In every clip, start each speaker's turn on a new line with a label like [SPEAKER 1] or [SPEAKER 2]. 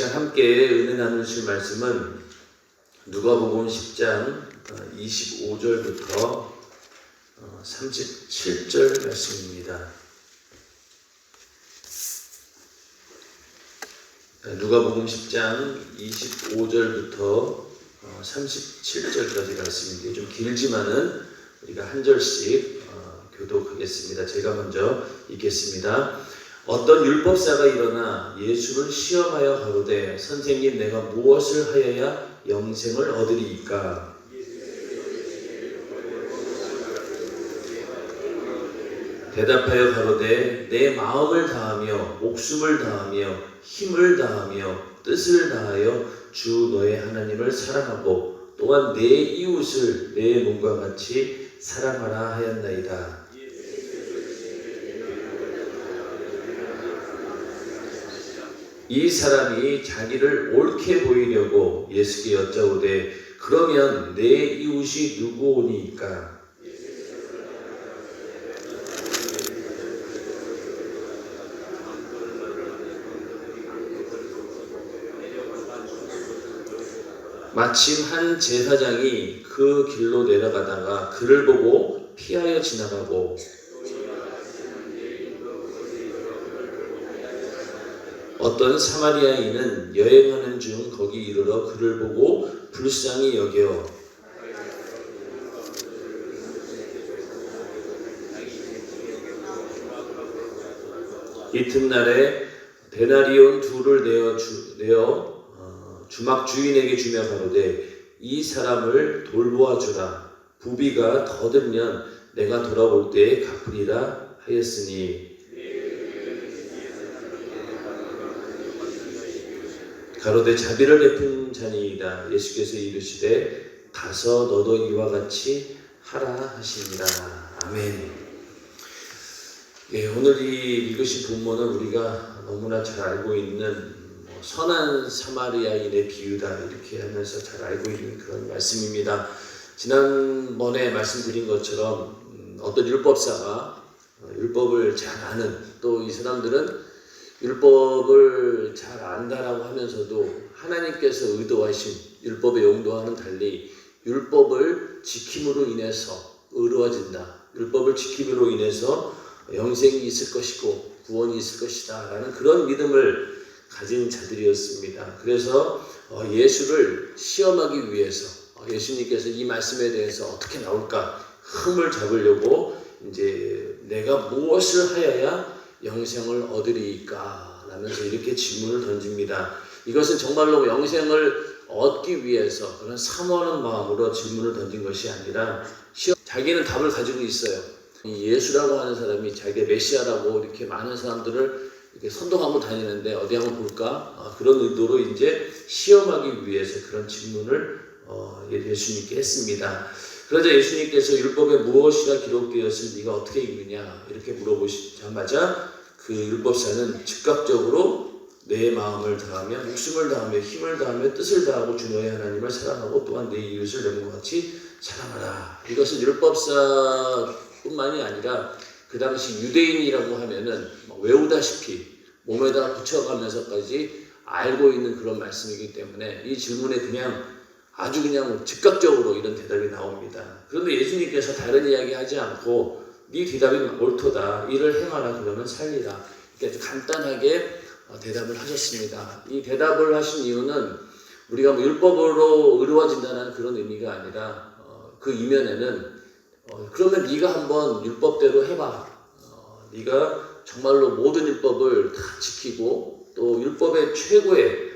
[SPEAKER 1] 시간 함께 은혜 나누실 말씀은 누가복음 10장 25절부터 37절 말씀입니다. 누가복음 10장 25절부터 37절까지 말씀인데 좀 길지만은 우리가 한 절씩 교독하겠습니다. 제가 먼저 읽겠습니다. 어떤 율법사가 일어나 예수를 시험하여 가로되 선생님 내가 무엇을 하여야 영생을 얻으리이까? 대답하여 가로되 내 마음을 다하며 목숨을 다하며 힘을 다하며 뜻을 다하여 주 너의 하나님을 사랑하고 또한 내 이웃을 내 몸과 같이 사랑하라 하였나이다. 이 사람이 자기를 옳게 보이려고 예수께 여짜오되 그러면 내 이웃이 누구오니까? 마침 한 제사장이 그 길로 내려가다가 그를 보고 피하여 지나가고 어떤 사마리아인은 여행하는 중 거기 이르러 그를 보고 불쌍히 여겨 이튿날에 데나리온 둘을 내어 주막 주인에게 주며 가로되 이 사람을 돌보아 주라. 부비가 더 들면 내가 돌아올 때에 갚으리라 하였으니 가로되 자비를 베푼 자니이다. 예수께서 이르시되 가서 너도 이와 같이 하라 하시니라. 아멘. 오늘 이 읽으신 본문은 우리가 너무나 잘 알고 있는 선한 사마리아인의 비유다 이렇게 하면서 잘 알고 있는 그런 말씀입니다. 지난번에 말씀드린 것처럼 어떤 율법사가 율법을 잘 아는 또 이 사람들은 율법을 잘 안다라고 하면서도 하나님께서 의도하신 율법의 용도와는 달리 율법을 지킴으로 인해서 의로워진다. 율법을 지킴으로 인해서 영생이 있을 것이고 구원이 있을 것이다 라는 그런 믿음을 가진 자들이었습니다. 그래서 예수를 시험하기 위해서 예수님께서 이 말씀에 대해서 어떻게 나올까 흠을 잡으려고 이제 내가 무엇을 하여야 영생을 얻으리이까 라면서 이렇게 질문을 던집니다. 이것은 정말로 영생을 얻기 위해서 그런 사모하는 마음으로 질문을 던진 것이 아니라 자기는 답을 가지고 있어요. 이 예수라고 하는 사람이 자기가 메시아라고 이렇게 많은 사람들을 이렇게 선동하고 다니는데 어디 한번 볼까? 그런 의도로 이제 시험하기 위해서 그런 질문을 예수님께 했습니다. 그러자 예수님께서 율법에 무엇이라 기록되었을 네가 어떻게 읽느냐 이렇게 물어보시자마자 그 율법사는 즉각적으로 내 마음을 다하며 목숨을 다하며 힘을 다하며 뜻을 다하고 주 너의 하나님을 사랑하고 또한 내 이웃을 내 몸과 같이 사랑하라. 이것은 율법사뿐만이 아니라 그 당시 유대인이라고 하면은 외우다시피 몸에다 붙여가면서까지 알고 있는 그런 말씀이기 때문에 이 질문에 아주 그냥 즉각적으로 이런 대답이 나옵니다. 그런데 예수님께서 다른 이야기 하지 않고 네 대답이 옳도다. 이를 행하라 그러면 살리라. 이렇게 간단하게 대답을 하셨습니다. 이 대답을 하신 이유는 우리가 율법으로 의로워진다는 그런 의미가 아니라 그 이면에는 그러면 네가 한번 율법대로 해봐. 네가 정말로 모든 율법을 다 지키고 또 율법의 최고의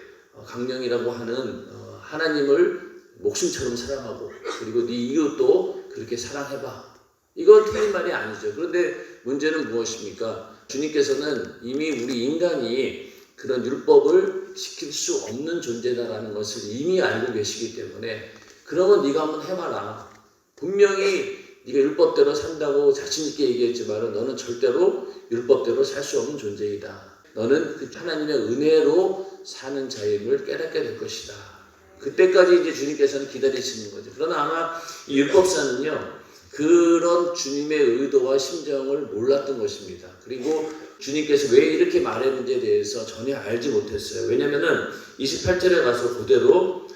[SPEAKER 1] 강령이라고 하는 하나님을 목숨처럼 사랑하고 그리고 네 이웃도 그렇게 사랑해봐. 이건 틀린 말이 아니죠. 그런데 문제는 무엇입니까? 주님께서는 이미 우리 인간이 그런 율법을 지킬 수 없는 존재다라는 것을 이미 알고 계시기 때문에 그러면 네가 한번 해봐라. 분명히 네가 율법대로 산다고 자신 있게 얘기했지만 너는 절대로 율법대로 살 수 없는 존재이다. 너는 그 하나님의 은혜로 사는 자임을 깨닫게 될 것이다. 그때까지 이제 주님께서는 기다리시는 거죠. 그러나 아마 이 율법사는요, 그런 주님의 의도와 심정을 몰랐던 것입니다. 그리고 주님께서 왜 이렇게 말했는지에 대해서 전혀 알지 못했어요. 왜냐면은 28절에 가서 그대로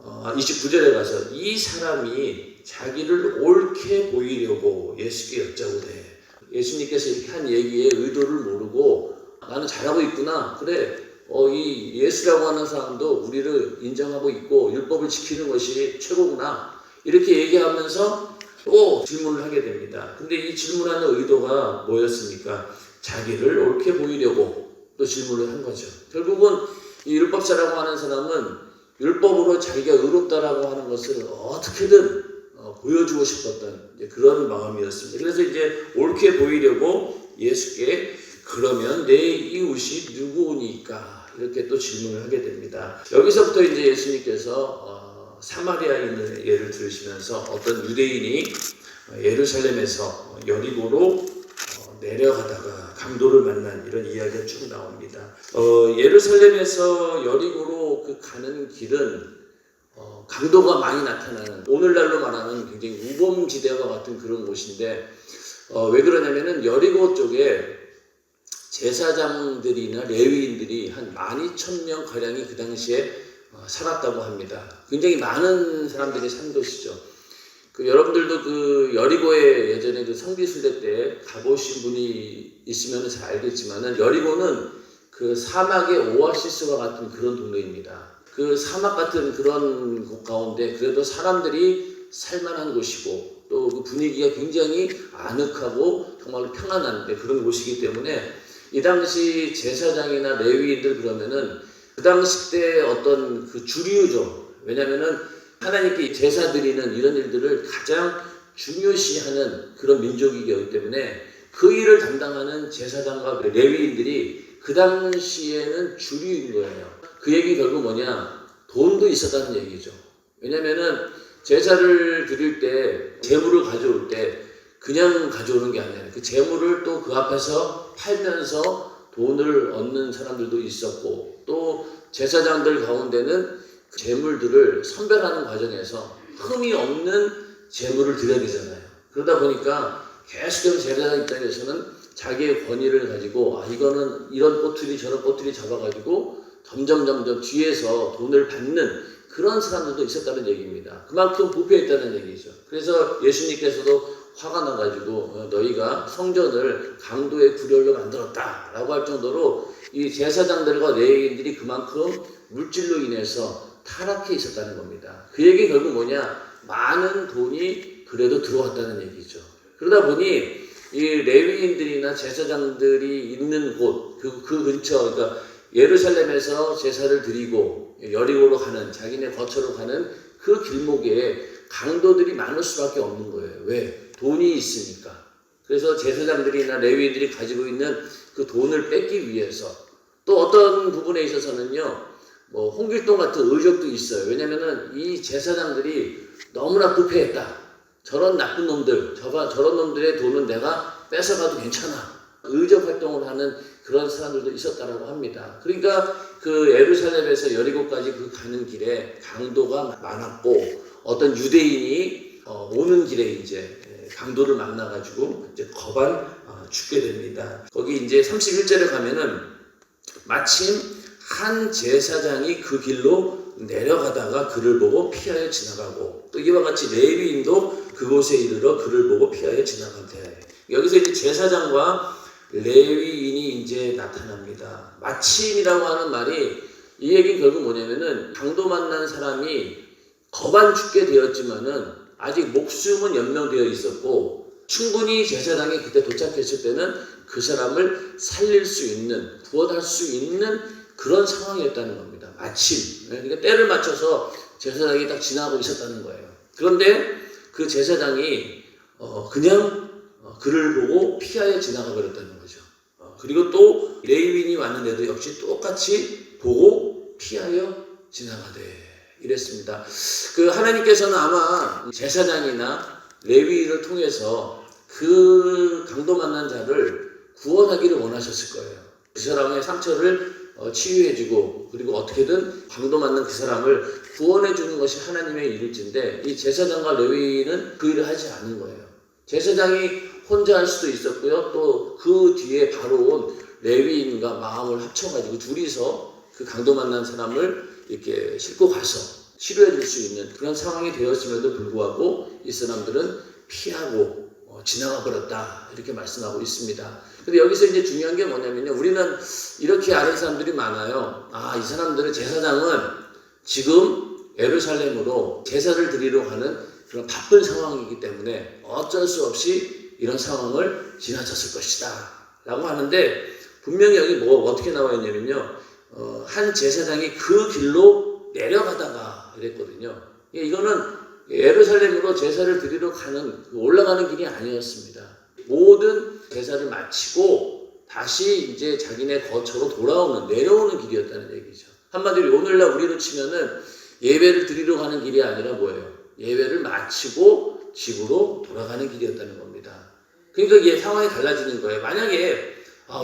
[SPEAKER 1] 29절에 가서 이 사람이 자기를 옳게 보이려고 예수께 여짜오되, 예수님께서 이렇게 한 얘기의 의도를 모르고 나는 잘하고 있구나, 그래 이 예수라고 하는 사람도 우리를 인정하고 있고 율법을 지키는 것이 최고구나, 이렇게 얘기하면서 또 질문을 하게 됩니다. 근데 이 질문하는 의도가 뭐였습니까? 자기를 옳게 보이려고 또 질문을 한 거죠. 결국은 이 율법사라고 하는 사람은 율법으로 자기가 의롭다라고 하는 것을 어떻게든 보여주고 싶었던 그런 마음이었습니다. 그래서 이제 옳게 보이려고 예수께 그러면 내 이웃이 누구니까 이렇게 또 질문을 하게 됩니다. 여기서부터 이제 예수님께서 사마리아인의 예를 들으시면서 어떤 유대인이 예루살렘에서 여리고로 내려가다가 강도를 만난 이런 이야기가 쭉 나옵니다. 예루살렘에서 여리고로 그 가는 길은 강도가 많이 나타나는, 오늘날로 말하면 굉장히 우범지대와 같은 그런 곳인데, 왜 그러냐면은 여리고 쪽에 제사장들이나 레위인들이 한 12,000명 가량이 그 당시에 살았다고 합니다. 굉장히 많은 사람들이 산 곳이죠. 여러분들도 그 여리고에 예전에 그 성지순례 때 가보신 분이 있으면 잘 알겠지만은, 여리고는 그 사막의 오아시스와 같은 그런 동네입니다. 그 사막 같은 그런 곳 가운데 그래도 사람들이 살만한 곳이고 또 그 분위기가 굉장히 아늑하고 정말 평안한 그런 곳이기 때문에 이 당시 제사장이나 레위인들 그러면은 그 당시 때 어떤 그 주류죠. 왜냐면은 하나님께 제사 드리는 이런 일들을 가장 중요시하는 그런 민족이기 때문에 그 일을 담당하는 제사장과 레위인들이 그 당시에는 주류인 거예요. 그 얘기 결국 뭐냐? 돈도 있었다는 얘기죠. 왜냐면은 제사를 드릴 때, 제물을 가져올 때 그냥 가져오는 게 아니라 그 제물을 또 그 앞에서 팔면서 돈을 얻는 사람들도 있었고, 또 제사장들 가운데는 그 제물들을 선별하는 과정에서 흠이 없는 제물을 드려야 되잖아요. 그러다 보니까 계속해서 제사장 입장에서는 자기의 권위를 가지고 이거는 이런 꼬투리 저런 꼬투리 잡아가지고 점점 뒤에서 돈을 받는 그런 사람들도 있었다는 얘기입니다. 그만큼 부패했다는 얘기죠. 그래서 예수님께서도 화가 나가지고 너희가 성전을 강도의 굴열로 만들었다라고 할 정도로 이 제사장들과 레위인들이 그만큼 물질로 인해서 타락해 있었다는 겁니다. 그 얘기 결국 뭐냐? 많은 돈이 그래도 들어왔다는 얘기죠. 그러다 보니 이 레위인들이나 제사장들이 있는 곳, 그 근처, 그러니까 예루살렘에서 제사를 드리고 여리고로 가는, 자기네 거처로 가는 그 길목에 강도들이 많을 수밖에 없는 거예요. 왜? 돈이 있으니까. 그래서 제사장들이나 레위인들이 가지고 있는 그 돈을 뺏기 위해서, 또 어떤 부분에 있어서는요, 뭐 홍길동 같은 의적도 있어요. 왜냐면은 이 제사장들이 너무나 부패했다. 저런 나쁜 놈들, 저런 놈들의 돈은 내가 뺏어가도 괜찮아. 의적 활동을 하는 그런 사람들도 있었다라고 합니다. 그러니까 그 예루살렘에서 여리고까지 그 가는 길에 강도가 많았고, 어떤 유대인이 오는 길에 이제 강도를 만나가지고 이제 거반 죽게 됩니다. 거기 이제 31절에 가면은 마침 한 제사장이 그 길로 내려가다가 그를 보고 피하여 지나가고, 또 이와 같이 레위인도 그곳에 이르러 그를 보고 피하여 지나가되, 여기서 이제 제사장과 레위인이 이제 나타납니다. 마침이라고 하는 말이, 이 얘기는 결국 뭐냐면은 강도 만난 사람이 거반 죽게 되었지만은 아직 목숨은 연명되어 있었고, 충분히 제사장이 그때 도착했을 때는 그 사람을 살릴 수 있는, 구원할 수 있는 그런 상황이었다는 겁니다. 마침. 그러니까 때를 맞춰서 제사장이 딱 지나고 있었다는 거예요. 그런데 그 제사장이 그냥 그를 보고 피하여 지나가 버렸다는 거죠. 그리고 또 레위인이 왔는데도 역시 똑같이 보고 피하여 지나가되 이랬습니다. 그 하나님께서는 아마 제사장이나 레위인을 통해서 그 강도 만난 자를 구원하기를 원하셨을 거예요. 그 사람의 상처를 치유해주고, 그리고 어떻게든 강도 만난 그 사람을 구원해주는 것이 하나님의 일일진데, 이 제사장과 레위인은 그 일을 하지 않은 거예요. 제사장이 혼자 할 수도 있었고요. 또 그 뒤에 바로 온 레위인과 마음을 합쳐가지고 둘이서 그 강도 만난 사람을 이렇게 싣고 가서 치료해 줄 수 있는 그런 상황이 되었음에도 불구하고 이 사람들은 피하고 지나가 버렸다 이렇게 말씀하고 있습니다. 근데 여기서 이제 중요한 게 뭐냐면요, 우리는 이렇게 아는 사람들이 많아요. 이 사람들은 제사장은 지금 예루살렘으로 제사를 드리러 가는 그런 바쁜 상황이기 때문에 어쩔 수 없이 이런 상황을 지나쳤을 것이다 라고 하는데, 분명히 여기 어떻게 나와 있냐면요, 한 제사장이 그 길로 내려가다가 이랬거든요. 이거는 예루살렘으로 제사를 드리러 올라가는 길이 아니었습니다. 모든 제사를 마치고 다시 이제 자기네 거처로 내려오는 길이었다는 얘기죠. 한마디로 오늘날 우리로 치면은 예배를 드리러 가는 길이 아니라 뭐예요? 예배를 마치고 집으로 돌아가는 길이었다는 겁니다. 그러니까 이게 상황이 달라지는 거예요. 만약에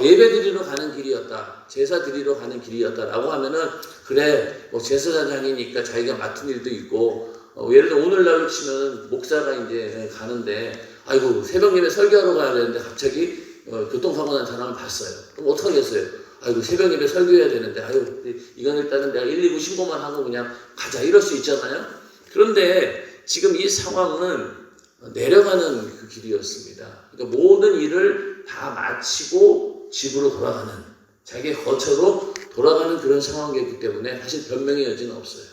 [SPEAKER 1] 예배 드리러 가는 길이었다, 제사 드리러 가는 길이었다라고 하면은, 그래, 제사장이니까 자기가 맡은 일도 있고, 예를 들어 오늘날로 치면 목사가 이제 가는데, 아이고 새벽 예배 설교하러 가야 되는데 갑자기 교통사고 난 사람을 봤어요. 그럼 어떡하겠어요? 아이고 새벽 예배 설교해야 되는데, 이건 일단은 내가 119 신고만 하고 그냥 가자, 이럴 수 있잖아요. 그런데 지금 이 상황은 내려가는 그 길이었습니다. 그러니까 모든 일을 다 마치고 집으로 돌아가는, 자기의 거처로 돌아가는 그런 상황이었기 때문에 사실 변명의 여지는 없어요.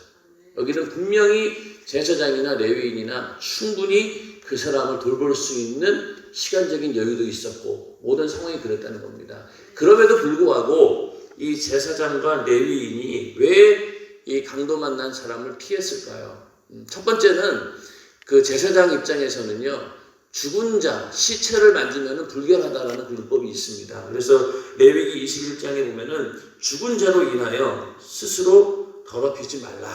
[SPEAKER 1] 여기는 분명히 제사장이나 레위인이나 충분히 그 사람을 돌볼 수 있는 시간적인 여유도 있었고 모든 상황이 그랬다는 겁니다. 그럼에도 불구하고 이 제사장과 레위인이 왜 이 강도 만난 사람을 피했을까요? 첫 번째는 그 제사장 입장에서는요, 죽은 자, 시체를 만지면 불결하다라는 그 율법이 있습니다. 그래서 레위기 21장에 보면은 죽은 자로 인하여 스스로 더럽히지 말라,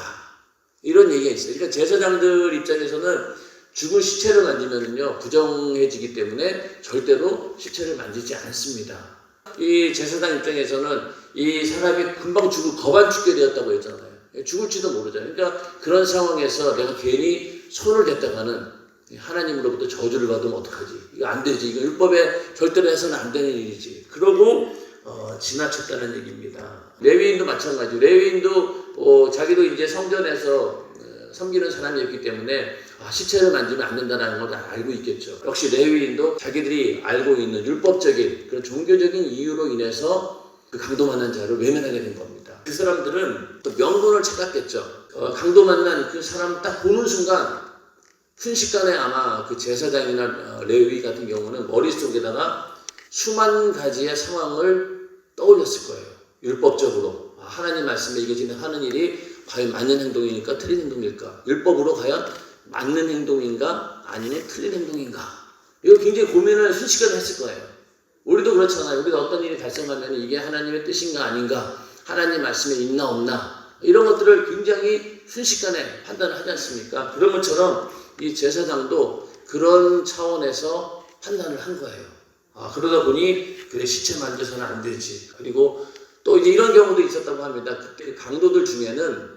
[SPEAKER 1] 이런 얘기가 있어요. 그러니까 제사장들 입장에서는 죽은 시체를 만지면은요 부정해지기 때문에 절대로 시체를 만지지 않습니다. 이 제사장 입장에서는 이 사람이 금방 거반 죽게 되었다고 했잖아요. 죽을지도 모르잖아요. 그러니까 그런 상황에서 내가 괜히 손을 댔다가는 하나님으로부터 저주를 받으면 어떡하지? 이거 안 되지. 이거 율법에 절대로 해서는 안 되는 일이지. 그러고 지나쳤다는 얘기입니다. 레위인도 마찬가지. 레위인도 자기도 이제 성전에서 섬기는 사람이었기 때문에 시체를 만지면 안 된다는 걸 알고 있겠죠. 역시 레위인도 자기들이 알고 있는 율법적인 그런 종교적인 이유로 인해서 그 강도 만난 자를 외면하게 된 겁니다. 그 사람들은 명분을 찾았겠죠. 강도 만난 그 사람 딱 보는 순간 순식간에 아마 그 제사장이나 레위 같은 경우는 머릿속에다가 수만 가지의 상황을 떠올렸을 거예요. 율법적으로 하나님 말씀에 이게 지금 하는 일이 과연 맞는 행동이니까 틀린 행동일까? 율법으로 과연 맞는 행동인가 아니면 틀린 행동인가? 이걸 굉장히 고민을 순식간에 했을 거예요. 우리도 그렇잖아요. 우리가 어떤 일이 발생하면 이게 하나님의 뜻인가 아닌가, 하나님 말씀에 있나 없나, 이런 것들을 굉장히 순식간에 판단을 하지 않습니까? 그런 것처럼 이 제사장도 그런 차원에서 판단을 한 거예요. 그러다 보니 그래, 시체 만져서는 안 되지. 그리고 또 이제 이런 경우도 있었다고 합니다. 그때 강도들 중에는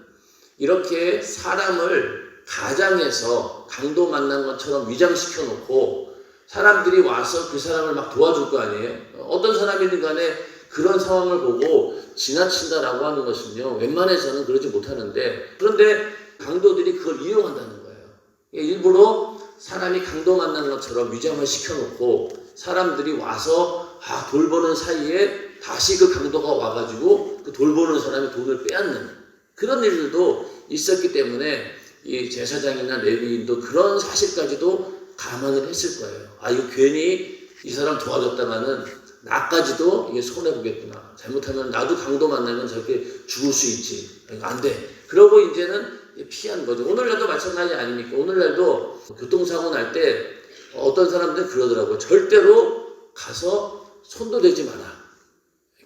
[SPEAKER 1] 이렇게 사람을 가장해서 강도 만난 것처럼 위장시켜 놓고 사람들이 와서 그 사람을 막 도와줄 거 아니에요. 어떤 사람이든 간에 그런 상황을 보고 지나친다라고 하는 것은요, 웬만해서는 그러지 못하는데, 그런데 강도들이 그걸 이용한다는 거예요. 일부러 사람이 강도 만난 것처럼 위장을 시켜놓고 사람들이 와서 돌보는 사이에 다시 그 강도가 와가지고 그 돌보는 사람의 돈을 빼앗는 그런 일들도 있었기 때문에 이 제사장이나 레위인도 그런 사실까지도 감안을 했을 거예요. 이거 괜히 이 사람 도와줬다가는 나까지도 이게 손해보겠구나. 잘못하면 나도 강도 만나면 저렇게 죽을 수 있지. 안 돼. 그러고 이제는 피한 거죠. 오늘날도 마찬가지 아닙니까? 오늘날도 교통사고 날 때 어떤 사람들은 그러더라고요. 절대로 가서 손도 대지 마라.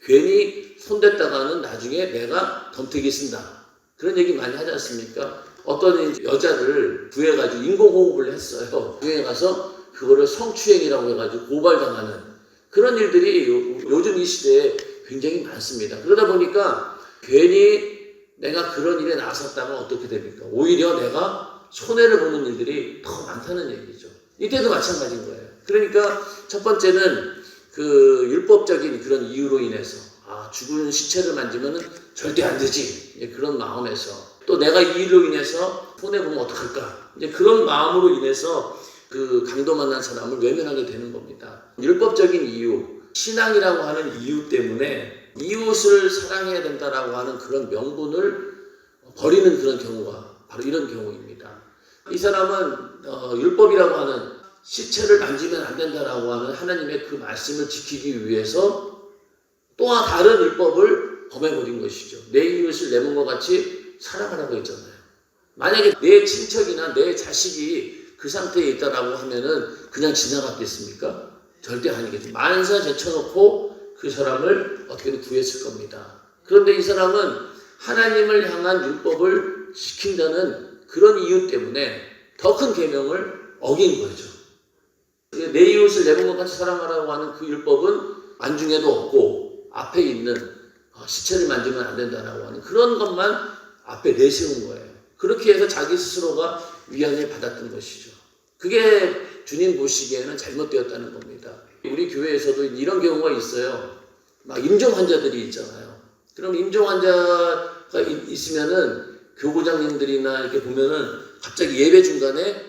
[SPEAKER 1] 괜히 손댔다가는 나중에 내가 덤태기 쓴다. 그런 얘기 많이 하지 않습니까? 어떤 여자를 구해가지고 인공호흡을 했어요. 구해가서 그거를 성추행이라고 해가지고 고발당하는 그런 일들이 요즘 이 시대에 굉장히 많습니다. 그러다 보니까 괜히 내가 그런 일에 나섰다면 어떻게 됩니까? 오히려 내가 손해를 보는 일들이 더 많다는 얘기죠. 이때도 마찬가지인 거예요. 그러니까 첫 번째는 그 율법적인 그런 이유로 인해서 죽은 시체를 만지면은 절대 안 되지, 이제 그런 마음에서, 또 내가 이 일로 인해서 손해보면 어떡할까, 이제 그런 마음으로 인해서 그 강도 만난 사람을 외면하게 되는 겁니다. 율법적인 이유, 신앙이라고 하는 이유 때문에 이웃을 사랑해야 된다라고 하는 그런 명분을 버리는 그런 경우가 바로 이런 경우입니다. 이 사람은 율법이라고 하는 시체를 만지면 안 된다라고 하는 하나님의 그 말씀을 지키기 위해서 또 다른 율법을 범해버린 것이죠. 내 이웃을 내 몸과 같이 사랑하라고 했잖아요. 만약에 내 친척이나 내 자식이 그 상태에 있다라고 하면은 그냥 지나갔겠습니까? 절대 아니겠죠. 만사 제쳐놓고 그 사람을 어떻게든 구했을 겁니다. 그런데 이 사람은 하나님을 향한 율법을 지킨다는 그런 이유 때문에 더 큰 계명을 어긴 거죠. 내 이웃을 내 몸과 같이 사랑하라고 하는 그 율법은 안중에도 없고 앞에 있는 시체를 만지면 안 된다라고 하는 그런 것만 앞에 내세운 거예요. 그렇게 해서 자기 스스로가 위안을 받았던 것이죠. 그게 주님 보시기에는 잘못되었다는 겁니다. 우리 교회에서도 이런 경우가 있어요. 막 임종 환자들이 있잖아요. 그럼 임종 환자가 있으면은 교구장님들이나 이렇게 보면은 갑자기 예배 중간에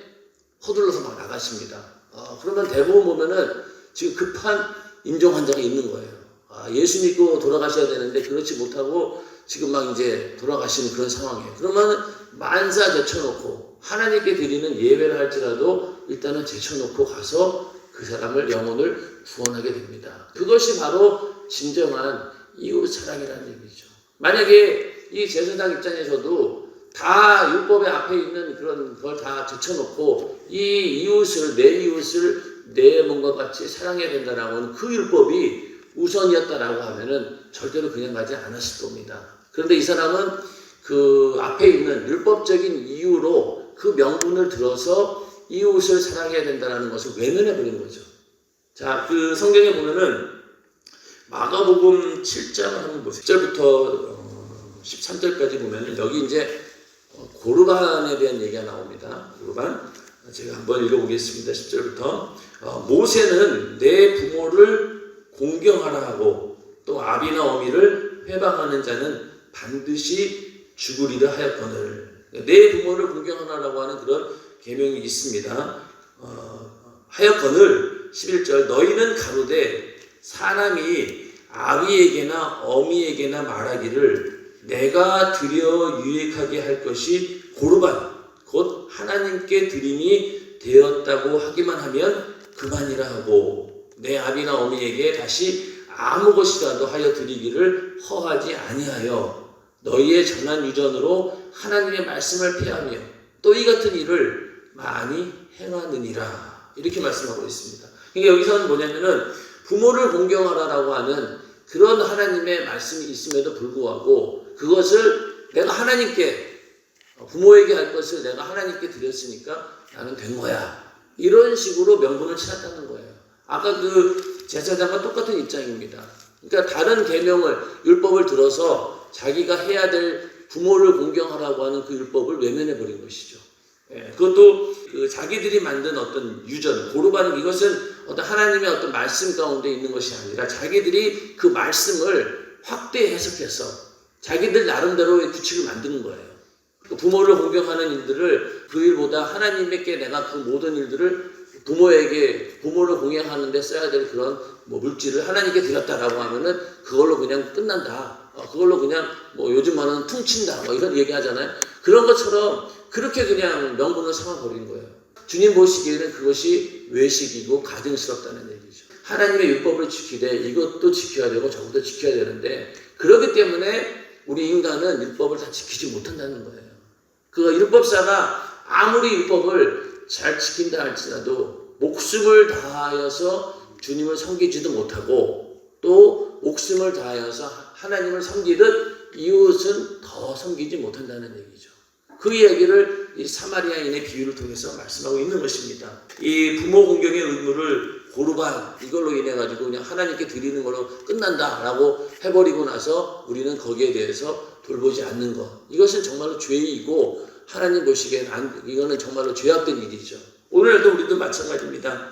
[SPEAKER 1] 서둘러서 막 나가십니다. 그러면 대부분 보면은 지금 급한 임종 환자가 있는 거예요. 예수 믿고 돌아가셔야 되는데 그렇지 못하고 지금 막 이제 돌아가시는 그런 상황이에요. 그러면 만사 제쳐놓고 하나님께 드리는 예배를 할지라도 일단은 제쳐놓고 가서 그 사람을 영혼을 구원하게 됩니다. 그것이 바로 진정한 이웃 사랑이라는 얘기죠. 만약에 이 제사장 입장에서도 다 율법의 앞에 있는 그런 걸 다 제쳐놓고 이 이웃을 내 몸과 같이 사랑해야 된다라고 하는 그 율법이 우선이었다라고 하면은 절대로 그냥 가지 않았을 겁니다. 그런데 이 사람은 그 앞에 있는 율법적인 이유로 그 명분을 들어서 이웃을 사랑해야 된다는 것을 외면해버린 거죠. 자, 그 성경에 보면은 마가복음 7장 한번 보세요. 10절부터 13절까지 보면은 여기 이제 고르반에 대한 얘기가 나옵니다. 고르반. 제가 한번 읽어보겠습니다. 10절부터. 모세는 내 부모를 공경하라 하고 또 아비나 어미를 회방하는 자는 반드시 죽으리라 하였거늘. 내 부모를 공경하라고 하는 그런 계명이 있습니다. 하였거늘 11절 너희는 가로되 사람이 아비에게나 어미에게나 말하기를 내가 드려 유익하게 할 것이 고르반 곧 하나님께 드림이 되었다고 하기만 하면 그만이라 하고 내 아비나 어미에게 다시 아무 것이라도 하여 드리기를 허하지 아니하여 너희의 전한 유전으로 하나님의 말씀을 폐하며 또 이 같은 일을 많이 행하느니라 이렇게 말씀하고 있습니다. 그러니까 여기서는 뭐냐면은 부모를 공경하라라고 하는 그런 하나님의 말씀이 있음에도 불구하고 그것을 내가 하나님께 부모에게 할 것을 내가 하나님께 드렸으니까 나는 된 거야. 이런 식으로 명분을 찾았다는 거예요. 아까 그 제사장과 똑같은 입장입니다. 그러니까 다른 계명을 율법을 들어서 자기가 해야 될 부모를 공경하라고 하는 그 율법을 외면해 버린 것이죠. 그것도 그 자기들이 만든 어떤 유전, 고르반 이것은 어떤 하나님의 어떤 말씀 가운데 있는 것이 아니라 자기들이 그 말씀을 확대 해석해서 자기들 나름대로의 규칙을 만드는 거예요. 부모를 공경하는 일들을 그 일보다 하나님께 내가 그 모든 일들을 부모를 공경하는 데 써야 될 그런 물질을 하나님께 드렸다라고 하면은 그걸로 그냥 끝난다. 그걸로 그냥 요즘 말하는 퉁친다. 이런 얘기 하잖아요. 그런 것처럼 그렇게 그냥 명분을 삼아버린 거예요. 주님 보시기에는 그것이 외식이고 가증스럽다는 얘기죠. 하나님의 율법을 지키되 이것도 지켜야 되고 저것도 지켜야 되는데 그렇기 때문에 우리 인간은 율법을 다 지키지 못한다는 거예요. 그 율법사가 아무리 율법을 잘 지킨다 할지라도 목숨을 다하여서 주님을 섬기지도 못하고 또 목숨을 다하여서 하나님을 섬기듯 이웃은 더 섬기지 못한다는 얘기죠. 그 이야기를 이 사마리아인의 비유를 통해서 말씀하고 있는 것입니다. 이 부모 공경의 의무를 고르반 이걸로 인해 가지고 그냥 하나님께 드리는 걸로 끝난다라고 해버리고 나서 우리는 거기에 대해서 돌보지 않는 것. 이것은 정말로 죄이고 하나님 보시기엔 이거는 정말로 죄악된 일이죠. 오늘도 우리도 마찬가지입니다.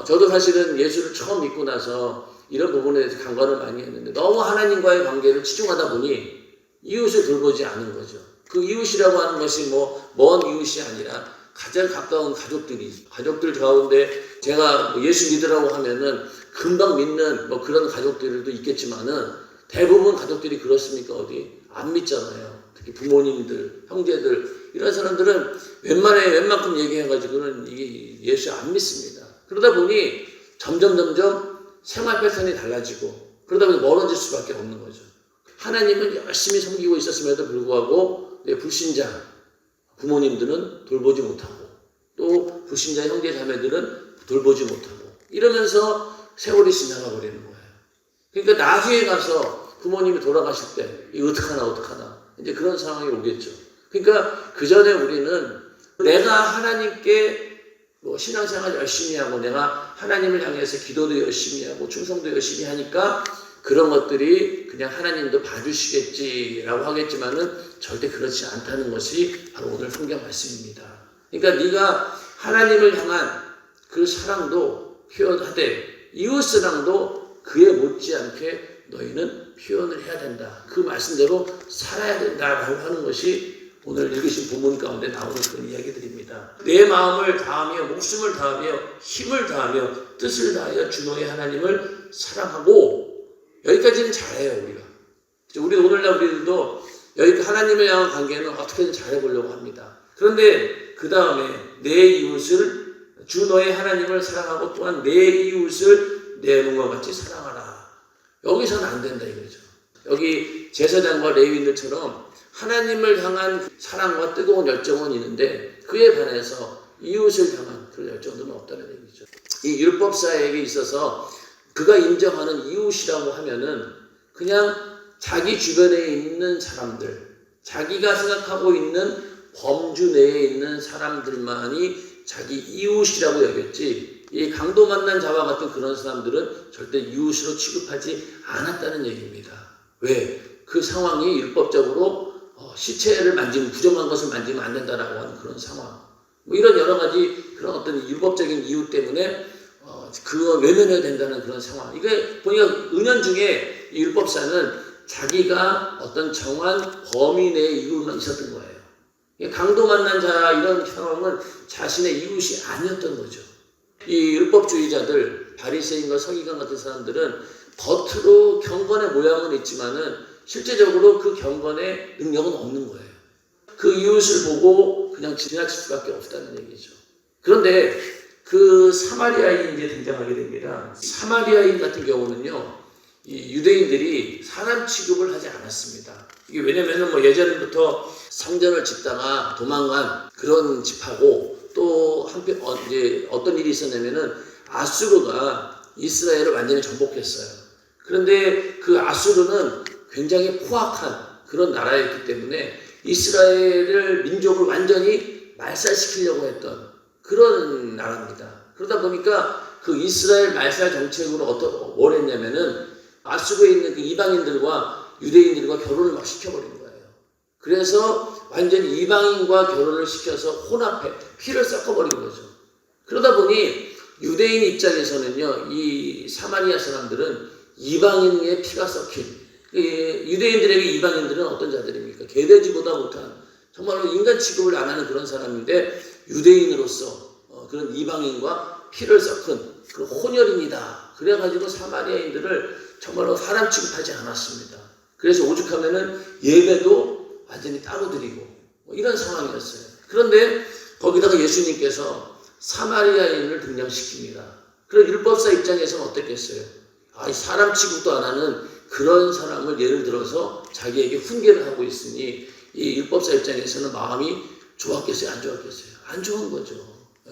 [SPEAKER 1] 저도 사실은 예수를 처음 믿고 나서 이런 부분에 대해서 간과를 많이 했는데 너무 하나님과의 관계를 치중하다 보니 이웃을 돌보지 않은 거죠. 그 이웃이라고 하는 것이 먼 이웃이 아니라 가장 가까운 가족들 가운데 제가 예수 믿으라고 하면은 금방 믿는 그런 가족들도 있겠지만은 대부분 가족들이 그렇습니까? 어디? 안 믿잖아요. 특히 부모님들, 형제들, 이런 사람들은 웬만큼 얘기해가지고는 이게 예수 안 믿습니다. 그러다 보니 점점 생활 패턴이 달라지고 그러다 보니 멀어질 수밖에 없는 거죠. 하나님은 열심히 섬기고 있었음에도 불구하고 불신자 부모님들은 돌보지 못하고 또 불신자 형제 자매들은 돌보지 못하고 이러면서 세월이 지나가 버리는 거예요. 그러니까 나중에 가서 부모님이 돌아가실 때 이거 어떡하나 이제 그런 상황이 오겠죠. 그러니까 그 전에 우리는 내가 하나님께 신앙생활 열심히 하고 내가 하나님을 향해서 기도도 열심히 하고 충성도 열심히 하니까 그런 것들이 그냥 하나님도 봐주시겠지라고 하겠지만은 절대 그렇지 않다는 것이 바로 오늘 성경 말씀입니다. 그러니까 네가 하나님을 향한 그 사랑도 표현하되 이웃사랑도 그에 못지않게 너희는 표현을 해야 된다. 그 말씀대로 살아야 된다라고 하는 것이 오늘 읽으신 본문 가운데 나오는 그런 이야기들입니다. 내 마음을 다하며 목숨을 다하며 힘을 다하며 뜻을 다하여 주 너의 하나님을 사랑하고 여기까지는 잘해요 우리가. 우리 오늘날 우리들도 여기 하나님을 향한 관계는 어떻게든 잘해보려고 합니다. 그런데 그 다음에 내 이웃을 주 너의 하나님을 사랑하고 또한 내 이웃을 내 몸과 같이 사랑하라. 여기서는 안 된다 이거죠. 여기 제사장과 레위인들처럼 하나님을 향한 사랑과 뜨거운 열정은 있는데 그에 반해서 이웃을 향한 그런 열정은 없다는 얘기죠. 이 율법사에게 있어서 그가 인정하는 이웃이라고 하면은 그냥 자기 주변에 있는 사람들, 자기가 생각하고 있는 범주 내에 있는 사람들만이 자기 이웃이라고 여겼지 이 강도 만난 자와 같은 그런 사람들은 절대 이웃으로 취급하지 않았다는 얘기입니다. 왜? 그 상황이 율법적으로 시체를 만지면 부정한 것을 만지면 안 된다라고 하는 그런 상황. 이런 여러 가지 그런 어떤 율법적인 이유 때문에 그거 외면해야 된다는 그런 상황. 이게 보니까 은연중에 이 율법사는 자기가 어떤 정한 범위 내에 이유만 있었던 거예요. 강도 만난 자 이런 상황은 자신의 이웃이 아니었던 거죠. 이 율법주의자들, 바리새인과 서기관 같은 사람들은 겉으로 경건의 모양은 있지만은 실제적으로 그 경건의 능력은 없는 거예요. 그 이웃을 보고 그냥 지나칠 수밖에 없다는 얘기죠. 그런데 그 사마리아인이 이제 등장하게 됩니다. 사마리아인 같은 경우는요, 이 유대인들이 사람 취급을 하지 않았습니다. 이게 왜냐면은 예전부터 성전을 짓다가 도망간 그런 집하고 또 한편 이제 어떤 일이 있었냐면은 아수르가 이스라엘을 완전히 정복했어요. 그런데 그 아수르는 굉장히 포악한 그런 나라였기 때문에 이스라엘을 민족을 완전히 말살시키려고 했던 그런 나라입니다. 그러다 보니까 그 이스라엘 말살 정책으로 뭘 했냐면은 아수르에 있는 그 이방인들과 유대인들과 결혼을 막 시켜버린 거예요. 그래서 완전히 이방인과 결혼을 시켜서 혼합해 피를 섞어버린 거죠. 그러다 보니 유대인 입장에서는요, 이 사마리아 사람들은 이방인의 피가 섞인 유대인들에게 이방인들은 어떤 자들입니까? 개돼지보다 못한 정말로 인간 취급을 안 하는 그런 사람인데 유대인으로서 그런 이방인과 피를 섞은 그 혼혈인이다. 그래가지고 사마리아인들을 정말로 사람 취급하지 않았습니다. 그래서 오죽하면은 예배도 완전히 따로 드리고 이런 상황이었어요. 그런데 거기다가 예수님께서 사마리아인을 등장시킵니다. 그런 율법사 입장에서는 어땠겠어요? 사람 취급도 안 하는 그런 사람을 예를 들어서 자기에게 훈계를 하고 있으니 이 율법사 입장에서는 마음이 좋았겠어요? 안 좋았겠어요? 안 좋은 거죠.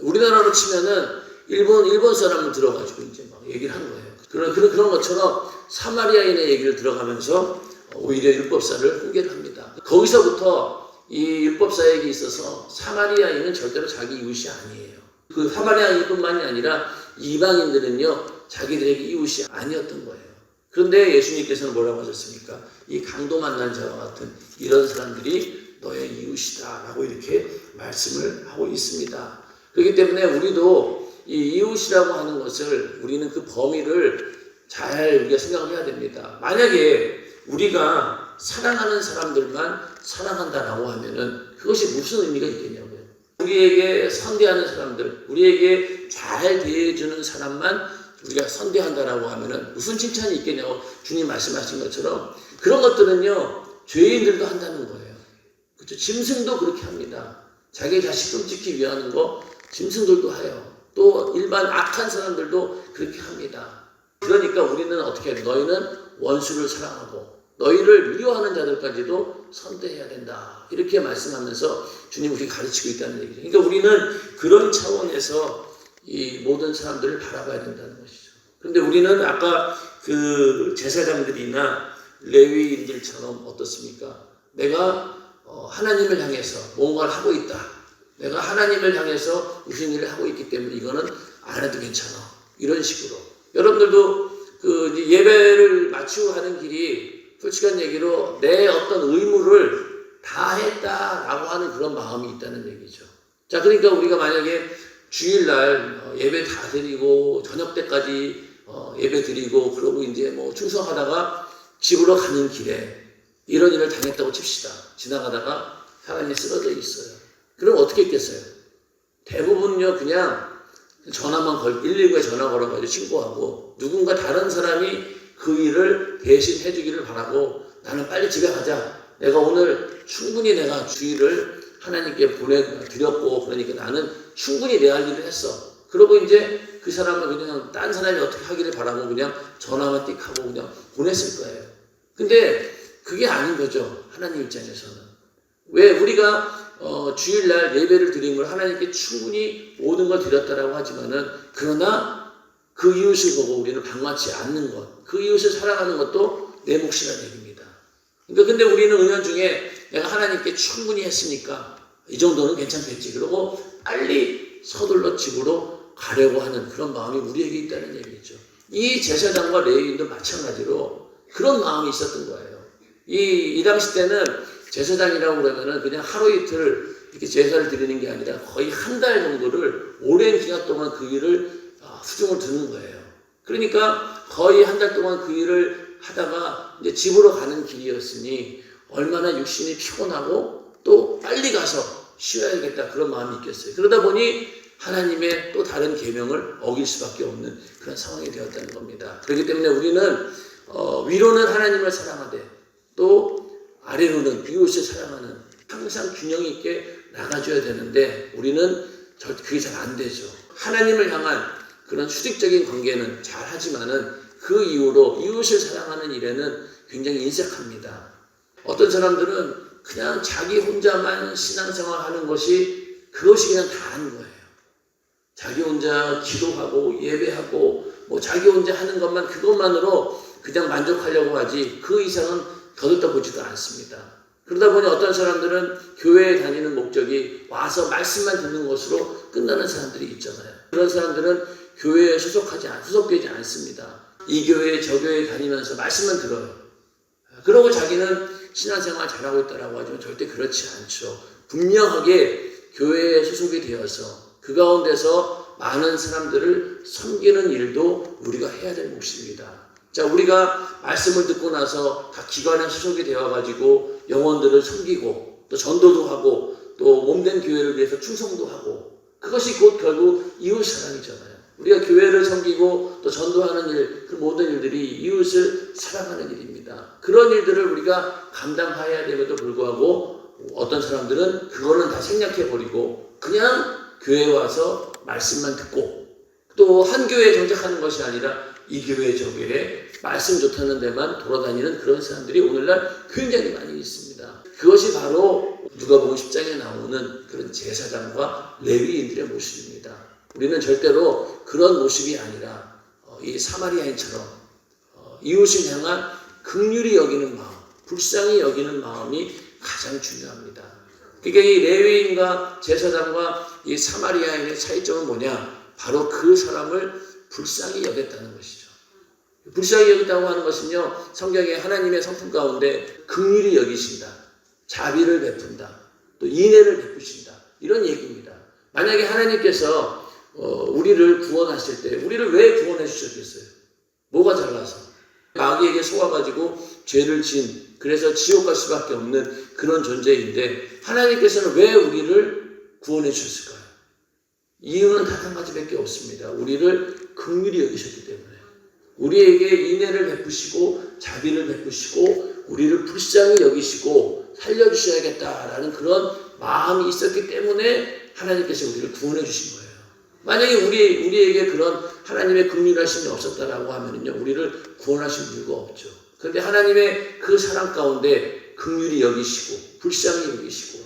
[SPEAKER 1] 우리나라로 치면은 일본 사람을 들어가지고 이제 막 얘기를 하는 거예요. 그런 것처럼 사마리아인의 얘기를 들어가면서 오히려 율법사를 훈계를 합니다. 거기서부터 이 율법사에게 있어서 사마리아인은 절대로 자기 이웃이 아니에요. 그 사마리아인뿐만이 아니라 이방인들은요, 자기들에게 이웃이 아니었던 거예요. 그런데 예수님께서는 뭐라고 하셨습니까? 이 강도 만난 자와 같은 이런 사람들이 너의 이웃이다 라고 이렇게 말씀을 하고 있습니다. 그렇기 때문에 우리도 이 이웃이라고 하는 것을 우리는 그 범위를 잘 우리가 생각을 해야 됩니다. 만약에 우리가 사랑하는 사람들만 사랑한다라고 하면은 그것이 무슨 의미가 있겠냐고요. 우리에게 선대하는 사람들, 우리에게 잘 대해주는 사람만 우리가 선대한다라고 하면은 무슨 칭찬이 있겠냐고 주님 말씀하신 것처럼 그런 것들은요 죄인들도 한다는 거예요. 그렇죠? 짐승도 그렇게 합니다. 자기 자식 끔찍히 위하는 거 짐승들도 해요. 또 일반 악한 사람들도 그렇게 합니다. 그러니까 우리는 어떻게 해야 돼? 너희는 원수를 사랑하고 너희를 미워하는 자들까지도 선대해야 된다. 이렇게 말씀하면서 주님 우리 가르치고 있다는 얘기죠. 그러니까 우리는 그런 차원에서 이 모든 사람들을 바라봐야 된다는 것이죠. 그런데 우리는 아까 그 제사장들이나 레위인들처럼 어떻습니까? 내가 하나님을 향해서 뭔가를 하고 있다. 내가 하나님을 향해서 무슨 일을 하고 있기 때문에 이거는 안 해도 괜찮아. 이런 식으로. 여러분들도 그 예배를 마치고 하는 길이 솔직한 얘기로 내 어떤 의무를 다 했다라고 하는 그런 마음이 있다는 얘기죠. 자, 그러니까 우리가 만약에 주일날 예배 다 드리고 저녁 때까지 예배 드리고 그러고 이제 뭐 충성하다가 집으로 가는 길에 이런 일을 당했다고 칩시다. 지나가다가 사람이 쓰러져 있어요. 그럼 어떻게 했겠어요? 대부분요 그냥 전화만 119에 전화 걸어가지고 신고하고 누군가 다른 사람이 그 일을 대신 해주기를 바라고 나는 빨리 집에 가자. 내가 오늘 충분히 내가 주일을 하나님께 보내드렸고 그러니까 나는 충분히 내 할 일을 했어. 그러고 이제 그 사람은 그냥 딴 사람이 어떻게 하기를 바라고 그냥 전화만 띡 하고 그냥 보냈을 거예요. 근데 그게 아닌 거죠. 하나님 입장에서는. 왜 우리가 주일날 예배를 드린 걸 하나님께 충분히 모든 걸 드렸다라고 하지만은 그러나 그 이웃을 보고 우리는 방관치 않는 것, 그 이웃을 사랑하는 것도 내 몫이라는 얘기입니다. 그러니까 근데 우리는 은연중에 내가 하나님께 충분히 했으니까 이 정도는 괜찮겠지. 그러고 빨리 서둘러 집으로 가려고 하는 그런 마음이 우리에게 있다는 얘기죠. 이 제사장과 레위인도 마찬가지로 그런 마음이 있었던 거예요. 이 당시 때는 제사장이라고 그러면은 그냥 하루 이틀 이렇게 제사를 드리는 게 아니라 거의 한 달 정도를 오랜 기간 동안 그 일을 후중을 두는 거예요. 그러니까 거의 한 달 동안 그 일을 하다가 이제 집으로 가는 길이었으니 얼마나 육신이 피곤하고 또 빨리 가서 쉬어야겠다 그런 마음이 있겠어요. 그러다 보니 하나님의 또 다른 계명을 어길 수밖에 없는 그런 상황이 되었다는 겁니다. 그렇기 때문에 우리는 위로는 하나님을 사랑하되 또 아래로는 이웃을 사랑하는 항상 균형 있게 나가줘야 되는데 우리는 그게 잘 안 되죠. 하나님을 향한 그런 수직적인 관계는 잘 하지만은 그 이후로 이웃을 사랑하는 일에는 굉장히 인색합니다. 어떤 사람들은 그냥 자기 혼자만 신앙생활 하는 것이 그것이 그냥 다 하는 거예요. 자기 혼자 기도하고 예배하고 뭐 자기 혼자 하는 것만 그것만으로 그냥 만족하려고 하지 그 이상은 거들떠보지도 않습니다. 그러다 보니 어떤 사람들은 교회에 다니는 목적이 와서 말씀만 듣는 것으로 끝나는 사람들이 있잖아요. 그런 사람들은 교회에 소속되지 않습니다. 이 교회 저 교회에 다니면서 말씀만 들어요. 그러고 자기는 신앙생활 잘하고 있다라고 하지만 절대 그렇지 않죠. 분명하게 교회에 소속이 되어서 그 가운데서 많은 사람들을 섬기는 일도 우리가 해야 될 몫입니다. 자, 우리가 말씀을 듣고 나서 각 기관에 소속이 되어가지고 영혼들을 섬기고 또 전도도 하고 또 몸된 교회를 위해서 충성도 하고 그것이 곧 결국 이웃 사랑이잖아요. 우리가 교회를 섬기고 또 전도하는 일, 그 모든 일들이 이웃을 사랑하는 일입니다. 그런 일들을 우리가 감당해야 됨에도 불구하고 어떤 사람들은 그거는 다 생략해버리고 그냥 교회에 와서 말씀만 듣고 또 한 교회에 정착하는 것이 아니라 이 교회 저 교회 말씀 좋다는 데만 돌아다니는 그런 사람들이 오늘날 굉장히 많이 있습니다. 그것이 바로 누가복음 10장에 나오는 그런 제사장과 레위인들의 모습입니다. 우리는 절대로 그런 모습이 아니라 이 사마리아인처럼 이웃을 향한 긍휼히 여기는 마음, 불쌍히 여기는 마음이 가장 중요합니다. 그러니까 이 레위인과 제사장과 이 사마리아인의 차이점은 뭐냐? 바로 그 사람을 불쌍히 여겼다는 것이죠. 불쌍히 여겼다고 하는 것은요, 성경에 하나님의 성품 가운데 긍휼히 여기신다, 자비를 베푼다, 또 인애를 베푸신다 이런 얘기입니다. 만약에 하나님께서 우리를 구원하실 때 우리를 왜 구원해 주셨겠어요? 뭐가 잘나서? 마귀에게 속아가지고 죄를 지은, 그래서 지옥 갈 수밖에 없는 그런 존재인데 하나님께서는 왜 우리를 구원해 주셨을까요? 이유는 단 한 가지밖에 없습니다. 우리를 긍휼히 여기셨기 때문에. 우리에게 인애를 베푸시고 자비를 베푸시고 우리를 불쌍히 여기시고 살려주셔야겠다라는 그런 마음이 있었기 때문에 하나님께서 우리를 구원해 주신 거예요. 만약에 우리에게 그런 하나님의 긍휼하심이 없었다라고 하면요, 우리를 구원하실 이유가 없죠. 그런데 하나님의 그 사랑 가운데 긍휼히 여기시고 불쌍히 여기시고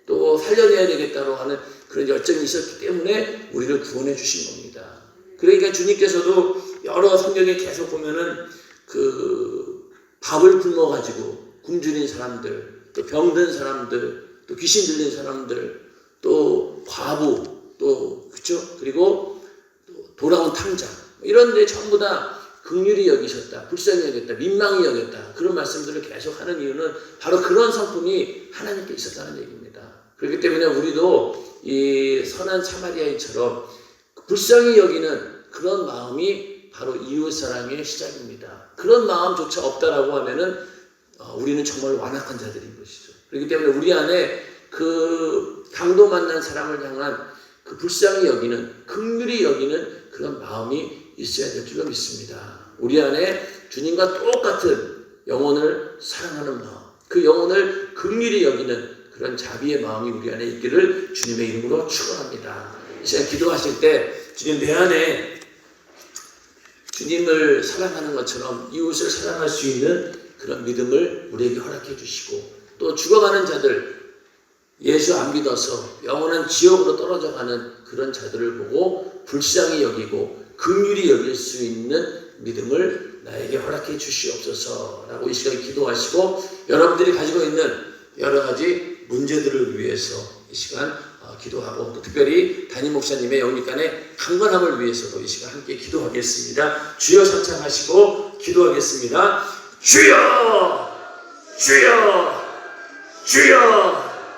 [SPEAKER 1] 또 살려내야 되겠다고 하는 그런 열정이 있었기 때문에 우리를 구원해 주신 겁니다. 그러니까 주님께서도 여러 성경에 계속 보면은 그 밥을 굶어가지고 굶주린 사람들, 또 병든 사람들, 또 귀신 들린 사람들, 또 과부, 또 그렇죠? 그리고 또 돌아온 탕자 이런 데 전부 다 긍휼히 여기셨다, 불쌍히 여겼다, 민망히 여겼다 그런 말씀들을 계속 하는 이유는 바로 그런 성품이 하나님께 있었다는 얘기입니다. 그렇기 때문에 우리도 이 선한 사마리아인처럼 불쌍히 여기는 그런 마음이 바로 이웃사랑의 시작입니다. 그런 마음조차 없다라고 하면은 우리는 정말 완악한 자들인 것이죠. 그렇기 때문에 우리 안에 그 강도 만난 사람을 향한 그 불쌍히 여기는, 긍휼히 여기는 그런 마음이 있어야 될 줄로 믿습니다. 우리 안에 주님과 똑같은 영혼을 사랑하는 마음, 그 영혼을 긍휼히 여기는 그런 자비의 마음이 우리 안에 있기를 주님의 이름으로 축원합니다. 이 시간 기도하실 때 주님 내 안에 주님을 사랑하는 것처럼 이웃을 사랑할 수 있는 그런 믿음을 우리에게 허락해 주시고 또 죽어가는 자들 예수 안 믿어서 영원한 지옥으로 떨어져 가는 그런 자들을 보고 불쌍히 여기고 긍휼히 여길 수 있는 믿음을 나에게 허락해 주시옵소서라고 이 시간에 기도하시고 여러분들이 가지고 있는 여러 가지 문제들을 위해서 이 시간 기도하고 또 특별히 담임 목사님의 영육간의 강건함을 위해서도 이 시간 함께 기도하겠습니다. 주여 삼창하시고 기도하겠습니다. 주여! 주여! 주여!